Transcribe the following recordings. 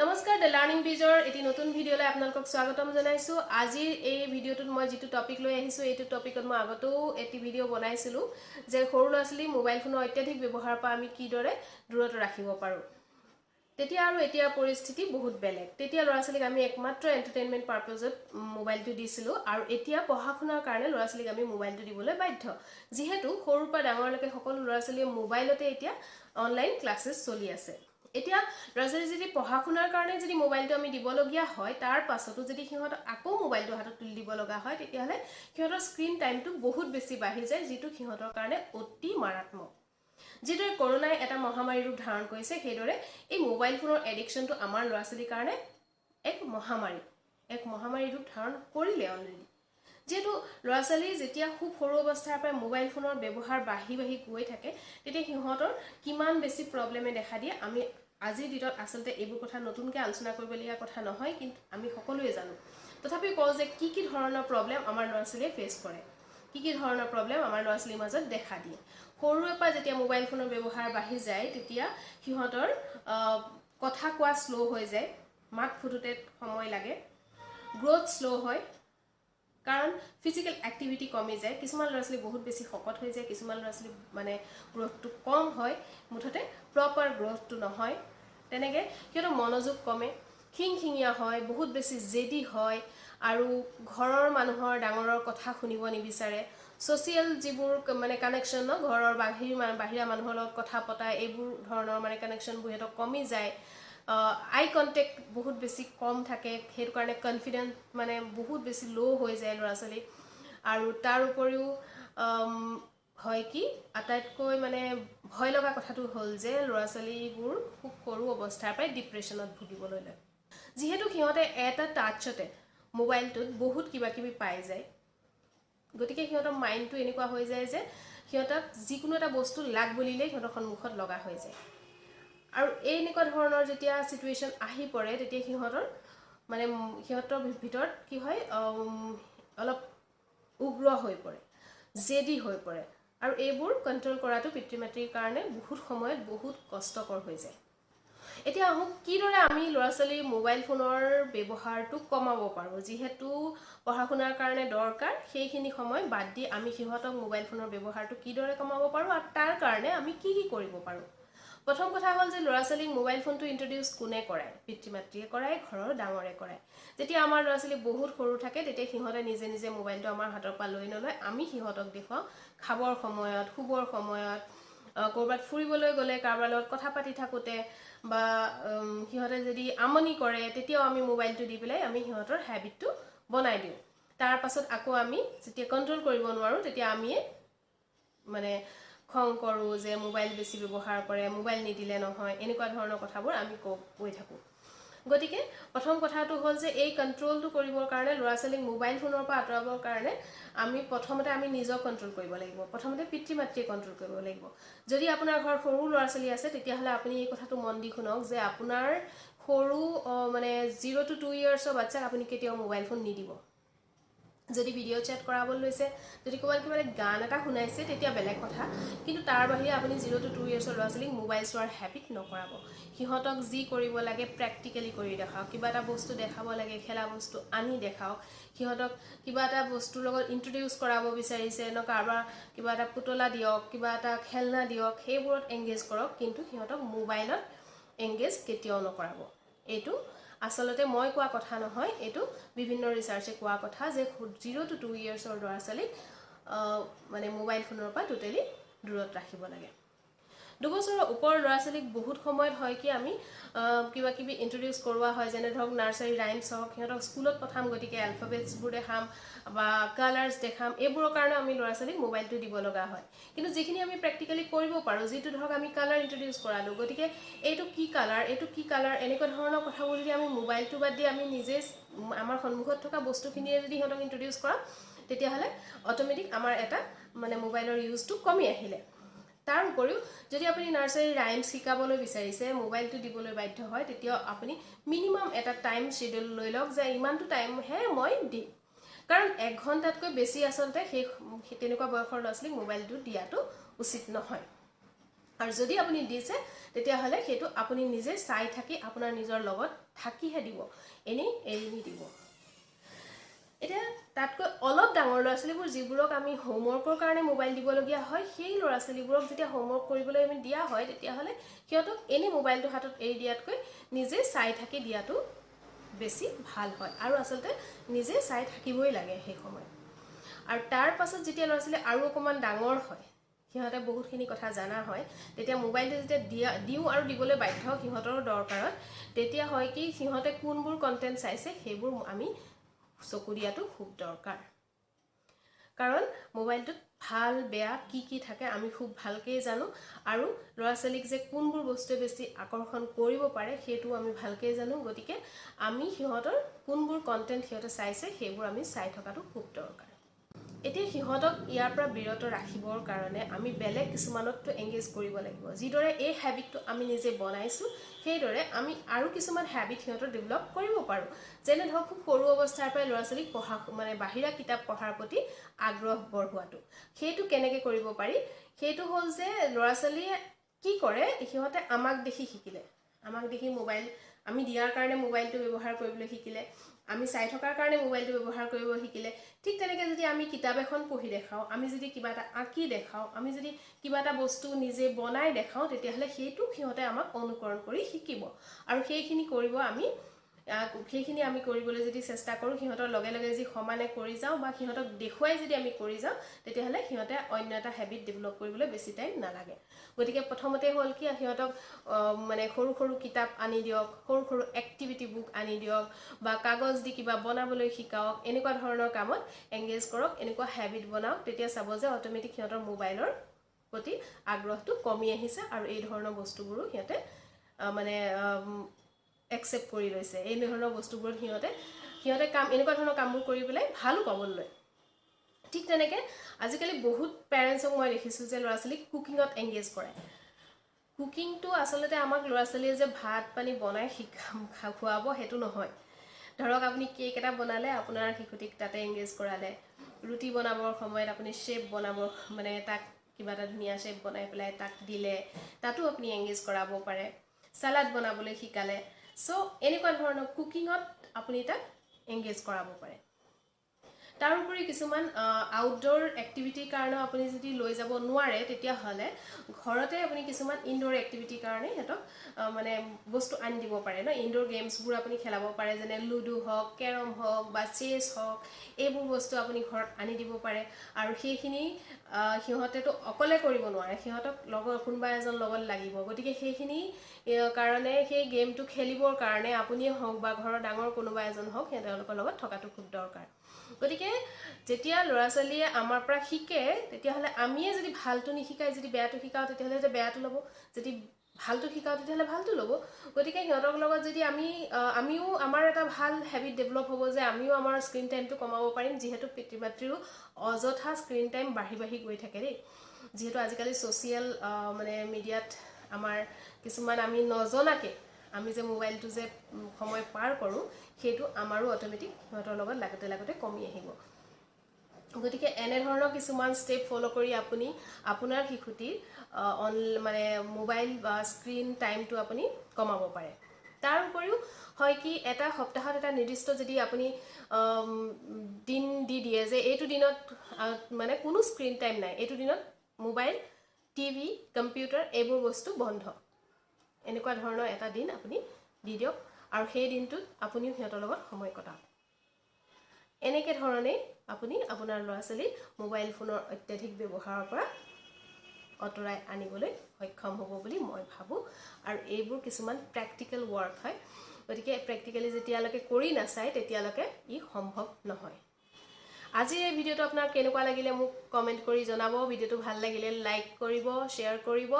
নমস্কাৰ the learning ব্ৰিজৰ এটি নতুন ভিডিঅ'লৈ আপোনালোকক স্বাগতম জনাইছো। আজিৰ এই ভিডিঅ'টোত মই যেটো টপিক লৈ আহিছো এইটো টপিকত মই আগতেও এটি ভিডিঅ' বনাইছিলো যে সৰু ল'ৰা-ছোৱালী মোবাইল ফোনৰ অত্যাধিক ব্যৱহাৰৰ পৰা আমি কিদৰে দূৰত ৰাখিব পাৰো। তেতিয়া আৰু এতিয়া পৰিস্থিতি বহুত বেলেগ। তেতিয়া ল'ৰা-ছোৱালীক আমি একমাত্ৰ এন্টাৰটেইনমেন্ট পাৰপাজত মোবাইলটো দিছিলো আৰু এতিয়া পঢ়া-শুনাৰ কাৰণে ল'ৰা-ছোৱালীক আমি মোবাইলটো দিবলৈ বাধ্য। যিহেতু সৰুৰ পৰা ডাঙৰলৈকে সকলো ল'ৰা-ছোৱালীয়ে মোবাইলতে এতিয়া অনলাইন ক্লাसेছ চলি আছে। এতিয়া ল'ৰা-ছোৱালী যদি পঢ়া-শুনাৰ কাৰণে যদি মোবাইলটো আমি দিবলগীয়া হয় তাৰ পাছতো যদি সিহঁত আকৌ মোবাইলটো হাতত তুলি দিব লগা হয় তেতিয়াহ'লে সিহঁতৰ স্ক্ৰীন টাইমটো বহুত বেছি বাঢ়ি যায়, যিটো সিহঁতৰ কাৰণে অতি মাৰাত্মক। যিদৰে কৰোনাই এটা মহামাৰী ৰূপ ধাৰণ কৰিছে সেইদৰে এই মোবাইল ফোনৰ এডিকশ্যনটো আমাৰ ল'ৰা-ছোৱালীৰ কাৰণে এক মহামাৰী ৰূপ ধাৰণ কৰিলে অলৰেডি। যেহেতু ল'ৰা-ছোৱালী যেতিয়া খুব সৰু অৱস্থাৰ পৰা মোবাইল ফোনৰ ব্যৱহাৰ বাঢ়ি গৈ থাকে তেতিয়া সিহঁতৰ কিমান বেছি প্ৰব্লেমে দেখা দিয়ে আমি আজিৰ দিনত আসলতে এইবোৰ কথা নতুনকৈ আলোচনা কৰিবলগীয়া কথা নহয়, কিন্তু আমি সকলোৱে জানো। তথাপিও কওঁ যে কি ধৰণৰ প্ৰব্লেম আমাৰ ল'ৰা-ছোৱালীয়ে ফেচ কৰে, কি ধৰণৰ প্ৰব্লেম আমাৰ ল'ৰা-ছোৱালীৰ মাজত দেখা দিয়ে। সৰুৰে পৰা যেতিয়া মোবাইল ফোনৰ ব্যৱহাৰ বাঢ়ি যায় তেতিয়া সিহঁতৰ কথা কোৱা শ্ল' হৈ যায়, মাত ফুটোতে সময় লাগে, গ্ৰথ শ্ল' হয়, কাৰণ ফিজিকেল এক্টিভিটি কমি যায়। কিছুমান ল'ৰা-ছোৱালী বহুত বেছি শকত হৈ যায়, কিছুমান ল'ৰা-ছোৱালী মানে গ্ৰথটো কম হয়, মুঠতে প্ৰপাৰ গ্ৰথটো নহয়। তেনেকৈ সিহঁতৰ মনোযোগ কমে, খিংখিঙীয়া হয়, বহুত বেছি জেদি হয় আৰু ঘৰৰ মানুহৰ ডাঙৰৰ কথা শুনিব নিবিচাৰে। ছ'চিয়েল যিবোৰ মানে কানেকশ্যন ঘৰৰ বাহিৰা মানুহৰ লগত কথা পতা এইবোৰ ধৰণৰ মানে কানেকশ্যনবোৰ সিহঁতক কমি যায়। আই কণ্টেক্ট বহুত বেছি কম থাকে, সেইটো কাৰণে কনফিডেন্স মানে বহুত বেছি ল' হৈ যায় ল'ৰা-ছোৱালী। আৰু তাৰ উপৰিও হয় কি আটাইতকৈ মানে ভয় লগা কথাটো হ'ল যে ল'ৰা-ছোৱালীবোৰ খুব সৰু অৱস্থাৰ পৰাই ডিপ্ৰেশ্যনত ভুগিবলৈ লয়। যিহেতু সিহঁতে এটা টাচতে মোবাইলটোত বহুত কিবা-কিবি পাই যায়, গতিকে সিহঁতৰ মাইণ্ডটো এনেকুৱা হৈ যায় যে সিহঁতক যিকোনো এটা বস্তু লাগ বুলিলেই সিহঁতৰ সন্মুখত লগা হৈ যায়। আৰু এনেকুৱা ধৰণৰ যেতিয়া চিটুৱেশ্যন আহি পৰে তেতিয়া সিহঁতৰ ভিতৰত কি হয় অলপ উগ্ৰ হৈ পৰে, জেদি হৈ পৰে আৰু এইবোৰ কণ্ট্ৰল কৰাটো পিতৃ-মাতৃৰ কাৰণে বহুত সময়ত বহুত কষ্টকৰ হৈ যায়। এতিয়া আহোঁ কিদৰে আমি ল'ৰা-ছোৱালীৰ মোবাইল ফোনৰ ব্যৱহাৰটো কমাব পাৰোঁ। যিহেতু পঢ়া-শুনাৰ কাৰণে দৰকাৰ, সেইখিনি সময় বাদ দি আমি সিহঁতক মোবাইল ফোনৰ ব্যৱহাৰটো কিদৰে কমাব পাৰোঁ আৰু তাৰ কাৰণে আমি কি কৰিব পাৰোঁ। প্ৰথম কথা হ'ল যে ল'ৰা-ছোৱালীক মোবাইল ফোনটো ইন্ট্ৰডিউচ কোনে কৰায়? পিতৃ-মাতৃয়ে কৰায়, ঘৰৰ ডাঙৰে কৰায়। যেতিয়া আমাৰ ল'ৰা-ছোৱালী বহুত সৰু থাকে তেতিয়া সিহঁতে নিজে নিজে মোবাইলটো আমাৰ হাতৰ পৰা লৈ নলয়, আমি সিহঁতক দেখুৱাওঁ খাবৰ সময়ত, শুবৰ সময়ত, ক'ৰবাত ফুৰিবলৈ গ'লে, কাৰোবাৰ লগত কথা পাতি থাকোঁতে বা সিহঁতে যদি আমনি কৰে তেতিয়াও আমি মোবাইলটো দি পেলাই আমি সিহঁতৰ হেবিটটো বনাই দিওঁ। তাৰ পাছত আকৌ আমি যেতিয়া কণ্ট্ৰল কৰিব নোৱাৰোঁ তেতিয়া আমিয়ে মানে খং কৰোঁ যে মোবাইল বেছি ব্যৱহাৰ কৰে, মোবাইল নিদিলে নহয়, এনেকুৱা ধৰণৰ কথাবোৰ আমি কৈ থাকোঁ। গতিকে প্ৰথম কথাটো হ'ল যে এই কণ্ট্ৰলটো কৰিবৰ কাৰণে ল'ৰা-ছোৱালীক মোবাইল ফোনৰ পৰা আঁতৰাবৰ কাৰণে প্ৰথমতে আমি নিজক কণ্ট্ৰল কৰিব লাগিব। প্ৰথমতে পিতৃ-মাতৃয়ে কণ্ট্ৰল কৰিব লাগিব। যদি আপোনাৰ ঘৰত সৰু ল'ৰা-ছোৱালী আছে তেতিয়াহ'লে আপুনি এই কথাটো মন দি শুনক যে আপোনাৰ সৰু মানে 0 to 2 yearsৰ বাচ্চাক আপুনি কেতিয়াও মোবাইল ফোন নিদিব। যদি ভিডিঅ' চেট কৰাব লৈছে, যদি ক'ৰবাত কিবা গান এটা শুনাইছে তেতিয়া বেলেগ কথা, কিন্তু তাৰ বাহিৰে আপুনি 0 to 2 yearsৰ ল'ৰা-ছোৱালীক মোবাইল চোৱাৰ হেবিট নকৰাব। সিহঁতক যি কৰিব লাগে প্ৰেক্টিকেলি কৰি দেখাওক। কিবা এটা বস্তু দেখাব লাগে, খেলা বস্তু আনি দেখাওক। সিহঁতক কিবা এটা বস্তুৰ লগত ইন্ট্ৰডিউচ কৰাব বিচাৰিছে কাৰোবাৰ কিবা এটা পুতলা দিয়ক, কিবা এটা খেলনা দিয়ক, সেইবোৰত এংগেজ কৰক, কিন্তু সিহঁতক মোবাইলত এংগেজ কেতিয়াও নকৰাব। এইটো আচলতে মই কোৱা কথা নহয়, এইটো বিভিন্ন ৰিচাৰ্চে কোৱা কথা যে 0 to 2 yearsৰ ল'ৰা-ছোৱালীক মানে মোবাইল ফোনৰ পৰা টোটেলি দূৰত ৰাখিব লাগে। 2 বছৰৰ ওপৰৰ ল'ৰা-ছোৱালীক বহুত সময়ত হয় কি আমি কিবা-কিবি ইন্ট্ৰডিউচ কৰোৱা হয়, যেনে ধৰক নাৰ্চাৰী ৰাইমছ হওক, সিহঁতক স্কুলত পঠাম, গতিকে এলফাবেটছবোৰ দেখাম বা কালাৰ্ছ দেখাম, এইবোৰৰ কাৰণে আমি ল'ৰা-ছোৱালীক মোবাইলটো দিব লগা হয়। কিন্তু যিখিনি আমি প্ৰেক্টিকেলি কৰিব পাৰোঁ, যিটো ধৰক আমি কালাৰ ইন্ট্ৰডিউচ কৰালোঁ, গতিকে এইটো কি কালাৰ, এনেকুৱা ধৰণৰ কথাবোৰ যদি আমি মোবাইলটো বাদ দি আমি নিজে আমাৰ সন্মুখত থকা বস্তুখিনিয়ে যদি সিহঁতক ইন্ট্ৰডিউচ কৰাম তেতিয়াহ'লে অট'মেটিক আমাৰ এটা মানে মোবাইলৰ ইউজটো কমি আহিলে। তাৰ উপৰিও যদি আপুনি নাৰ্চাৰী ৰাইমছ শিকাবলৈ বিচাৰিছে, মোবাইলটো দিবলৈ বাধ্য হয়, তেতিয়াও আপুনি মিনিমাম এটা টাইম শ্বেডিউল লৈ লওক যে ইমানটো টাইমহে মই দিম। কাৰণ 1 ঘণ্টাতকৈ বেছি আচলতে তেনেকুৱা বয়সৰ ল'ৰা-ছোৱালীক মোবাইলটো দিয়াটো উচিত নহয়। আৰু যদি আপুনি দিছে তেতিয়াহ'লে সেইটো আপুনি নিজে চাই থাকি আপোনাৰ নিজৰ লগত থাকিহে দিব, এনেই এৰি নিদিব। এতিয়া তাতকৈ অলপ ডাঙৰ ল'ৰা ছোৱালীবোৰ যিবোৰক আমি হোমৱৰ্কৰ কাৰণে মোবাইল দিবলগীয়া হয়, সেই ল'ৰা ছোৱালীবোৰক যেতিয়া হোমৱৰ্ক কৰিবলৈ আমি দিয়া হয় তেতিয়াহ'লে সিহঁতক এনেই মোবাইলটো হাতত এৰি দিয়াতকৈ নিজে চাই থাকি দিয়াটো বেছি ভাল হয়, আৰু আচলতে নিজে চাই থাকিবই লাগে সেই সময়ত। আৰু তাৰ পাছত যেতিয়া ল'ৰা ছোৱালী আৰু অকণমান ডাঙৰ হয়, সিহঁতে বহুতখিনি কথা জানা হয়, তেতিয়া মোবাইলটো যেতিয়া দিওঁ আৰু দিবলৈ বাধ্য সিহঁতৰ দৰকাৰত, তেতিয়া হয় কি সিহঁতে কোনবোৰ কণ্টেণ্ট চাইছে সেইবোৰ আমি চকু দিয়াটো খুব দৰকাৰ। কাৰণ মোবাইলটোত ভাল বেয়া কি কি থাকে আমি খুব ভালকৈ জানো, আৰু ল'ৰা ছোৱালীক যে কোনবোৰ বস্তুৱে বেছি আকৰ্ষণ কৰিব পাৰে সেইটো আমি ভালকৈ জানো। গতিকে আমি সিহঁতৰ কোনবোৰ কণ্টেণ্ট সিহঁতে চাইছে সেইবোৰ আমি চাই থকাটো খুব দৰকাৰ। এতিয়া সিহঁতক ইয়াৰ পৰা বিৰত ৰাখিবৰ কাৰণে আমি বেলেগ কিছুমানততো এংগেজ কৰিব লাগিব। যিদৰে এই হেবিটটো আমি নিজে বনাইছোঁ সেইদৰে আমি আৰু কিছুমান হেবিট সিহঁতৰ ডেভেলপ কৰিব পাৰোঁ। যেনে ধৰক খুব সৰু অৱস্থাৰ পৰাই ল'ৰা ছোৱালীক বাহিৰা কিতাপ পঢ়াৰ প্ৰতি আগ্ৰহ বঢ়োৱাটো। সেইটো কেনেকৈ কৰিব পাৰি? সেইটো হ'ল যে ল'ৰা ছোৱালীয়ে কি কৰে, সিহঁতে আমাক দেখি শিকিলে, আমাক দেখি মোবাইল আমি দিয়াৰ কাৰণে মোবাইলটো ব্যৱহাৰ কৰিবলৈ শিকিলে, আমি চাই থকাৰ কাৰণে মোবাইলটো ব্যৱহাৰ কৰিব শিকিলে। ঠিক তেনেকৈ যদি আমি কিতাপ এখন পঢ়ি দেখাওঁ, আমি যদি কিবা এটা আঁকি দেখাওঁ, আমি যদি কিবা এটা বস্তু নিজে বনাই দেখাওঁ, তেতিয়াহ'লে সেইটো সিহঁতে আমাক অনুকৰণ কৰি শিকিব। আৰু সেইখিনি আমি কৰিবলৈ যদি চেষ্টা কৰোঁ, সিহঁতৰ লগে লগে যদি সমানে কৰি যাওঁ বা সিহঁতক দেখুৱাই যদি আমি কৰি যাওঁ, তেতিয়াহ'লে সিহঁতে অন্য এটা হেবিট ডেভেলপ কৰিবলৈ বেছি টাইম নালাগে। গতিকে প্ৰথমতে হ'ল কি সিহঁতক সৰু সৰু কিতাপ আনি দিয়ক, সৰু সৰু এক্টিভিটি বুক আনি দিয়ক, বা কাগজ দি কিবা বনাবলৈ শিকাওক, এনেকুৱা ধৰণৰ কামত এংগেজ কৰক, এনেকুৱা হেবিট বনাওক। তেতিয়া চাব যে অট'মেটিক সিহঁতৰ মোবাইলৰ প্ৰতি আগ্ৰহটো কমি আহিছে আৰু এই ধৰণৰ বস্তুবোৰো সিহঁতে একচেপ্ট কৰি লৈছে। এই ধৰণৰ বস্তুবোৰত সিহঁতে এনেকুৱা ধৰণৰ কামবোৰ কৰি পেলাই ভালো পাবলৈ। ঠিক তেনেকৈ আজিকালি বহুত পেৰেণ্টছক মই দেখিছোঁ যে ল'ৰা ছোৱালীক কুকিঙত এংগেজ কৰে। কুকিংটো আচলতে আমাক ল'ৰা ছোৱালীয়ে যে ভাত পানী বনাই খুৱাব সেইটো নহয়। ধৰক আপুনি কেক এটা বনালে, আপোনাৰ শিশুটিক তাতে এংগেজ কৰালে। ৰুটি বনাবৰ সময়ত আপুনি শ্বেপ বনাব, তাক কিবা এটা ধুনীয়া শ্বেপ বনাই পেলাই তাক দিলে, তাতো আপুনি এংগেজ কৰাব পাৰে। চালাড বনাবলৈ শিকালে। চ' এনেকুৱা ধৰণৰ কুকিঙত আপুনি তাক এংগেজ কৰাব পাৰে। তাৰোপৰি কিছুমান আউটডোৰ এক্টিভিটিৰ কাৰণেও আপুনি যদি লৈ যাব নোৱাৰে, তেতিয়াহ'লে ঘৰতে আপুনি কিছুমান ইনডোৰ এক্টিভিটিৰ কাৰণে সিহঁতক বস্তু আনি দিব পাৰে ন। ইনডোৰ গেমছবোৰ আপুনি খেলাব পাৰে, যেনে লুডু হওক, কেৰম হওক বা চেছ হওক, এইবোৰ বস্তু আপুনি ঘৰত আনি দিব পাৰে। আৰু সেইখিনি সিহঁতেতো অকলে কৰিব নোৱাৰে, সিহঁতক কোনোবা এজন লগত লাগিব। গতিকে সেইখিনি কাৰণে সেই গেমটো খেলিবৰ কাৰণে আপুনিয়ে হওক বা ঘৰৰ ডাঙৰ কোনোবা এজন হওক, তেওঁলোকৰ লগত থকাটো খুব দৰকাৰ। গতিকে যেতিয়া ল'ৰা ছোৱালীয়ে আমাৰ পৰা শিকে, তেতিয়াহ'লে আমিয়ে যদি ভালটো নিশিকাই যদি বেয়াটো শিকাওঁ, তেতিয়াহ'লে বেয়াটো ল'ব। যদি ভালটো শিকাওঁ তেতিয়াহ'লে ভালটো ল'ব। গতিকে সিহঁতৰ লগত যদি আমিও আমাৰ এটা ভাল হেবিট ডেভেলপ হ'ব যে আমিও আমাৰ স্ক্ৰীণ টাইমটো কমাব পাৰিম। যিহেতু পিতৃ মাতৃৰো অযথা স্ক্ৰীণ টাইম বাঢ়ি গৈ থাকে দেই। যিহেতু আজিকালি ছ'চিয়েল মিডিয়াত আমাৰ কিছুমান আমি নজনাকৈ আমি যে মোবাইলটো যে সময় পাৰ কৰোঁ, সেইটো আমাৰো অট'মেটিক সিহঁতৰ লগত লাগতে কমি আহিব। গতিকে এনেধৰণৰ কিছুমান ষ্টেপ ফ'ল' কৰি আপুনি আপোনাৰ শিশুটিৰ মোবাইল বা স্ক্ৰীণ টাইমটো আপুনি কমাব পাৰে। তাৰ উপৰিও হয় কি, এটা সপ্তাহত এটা নিৰ্দিষ্ট যদি আপুনি দিন দি দিয়ে যে এইটো দিনত কোনো স্ক্ৰীণ টাইম নাই, এইটো দিনত মোবাইল, টিভি, কম্পিউটাৰ এইবোৰ বস্তু বন্ধ, এনেকুৱা ধৰণৰ এটা দিন আপুনি দি দিয়ক। আৰু সেই দিনটোত আপুনিও সিহঁতৰ লগত সময় কটাওক। এনেকৈ ধৰণেই আপুনি আপোনাৰ ল'ৰা ছোৱালীক মোবাইল ফোনৰ অত্যাধিক ব্যৱহাৰৰ পৰা আঁতৰাই আনিবলৈ সক্ষম হ'ব বুলি মই ভাবোঁ। আৰু এইবোৰ কিছুমান প্ৰেক্টিকেল ৱৰ্ক হয়। গতিকে প্ৰেক্টিকেলি যেতিয়ালৈকে কৰি নাচায় তেতিয়ালৈকে ই সম্ভৱ নহয়। আজিৰ এই ভিডিঅ'টো আপোনাৰ কেনেকুৱা লাগিলে মোক কমেণ্ট কৰি জনাব। ভিডিঅ'টো ভাল লাগিলে লাইক কৰিব, শ্বেয়াৰ কৰিব,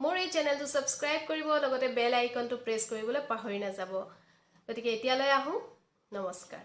মোৰ এই চেনেলটো ছাবস্ক্ৰাইব কৰিব, লগতে বেল আইকনটো প্ৰেছ কৰিবলৈ পাহৰি নাযাব। গতিকে এতিয়ালৈ আহোঁ, নমস্কাৰ।